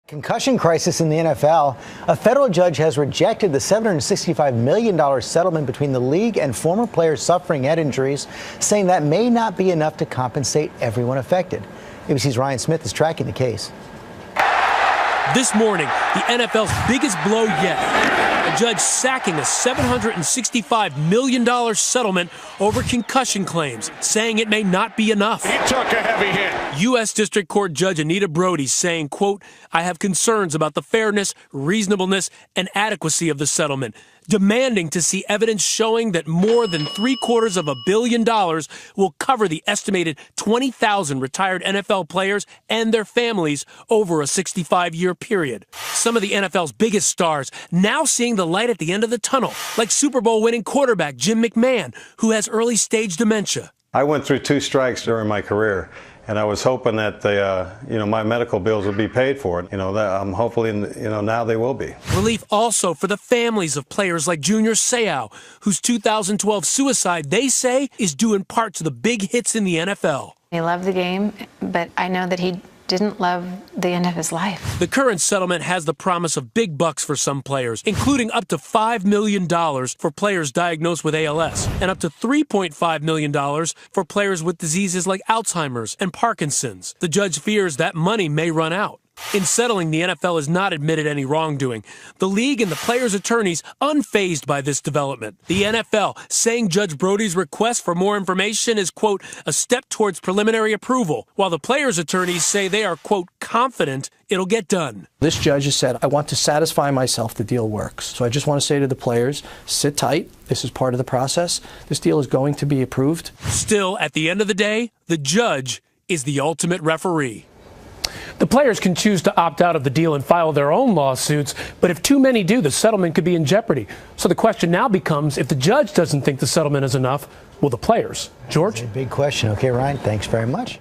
Concussion crisis in the NFL. A federal judge has rejected the $765 million settlement between the league and former players suffering head injuries, saying that may not be enough to compensate everyone affected. ABC's Ryan Smith is tracking the case. This morning, the NFL's biggest blow yet. A judge sacking a $765 million settlement over concussion claims, saying it may not be enough. He took a heavy hit. U.S. District Court Judge Anita Brody saying, quote, I have concerns about the fairness, reasonableness, and adequacy of the settlement, demanding to see evidence showing that more than $750 million will cover the estimated 20,000 retired NFL players and their families over a 65-year period. Some of the NFL's biggest stars now seeing the light at the end of the tunnel, like Super Bowl winning quarterback Jim McMahon, who has early-stage dementia. I went through 2 strikes during my career, and I was hoping that my medical bills would be paid for it. I'm hopefully, now they will be. Relief also for the families of players like Junior Seau, whose 2012 suicide, they say, is due in part to the big hits in the NFL. He loved the game, but I know that he didn't love the end of his life. The current settlement has the promise of big bucks for some players, including up to $5 million for players diagnosed with ALS and up to $3.5 million for players with diseases like Alzheimer's and Parkinson's. The judge fears that money may run out. In settling, the NFL has not admitted any wrongdoing. The league and the players' attorneys unfazed by this development. The NFL saying Judge Brody's request for more information is, quote, a step towards preliminary approval, while the players' attorneys say they are, quote, confident it'll get done. This judge has said, I want to satisfy myself the deal works. So I just want to say to the players, sit tight. This is part of the process. This deal is going to be approved. Still, at the end of the day, the judge is the ultimate referee. The players can choose to opt out of the deal and file their own lawsuits, but if too many do, the settlement could be in jeopardy. So the question now becomes, if the judge doesn't think the settlement is enough, will the players? George? Big question. Okay, Ryan, thanks very much.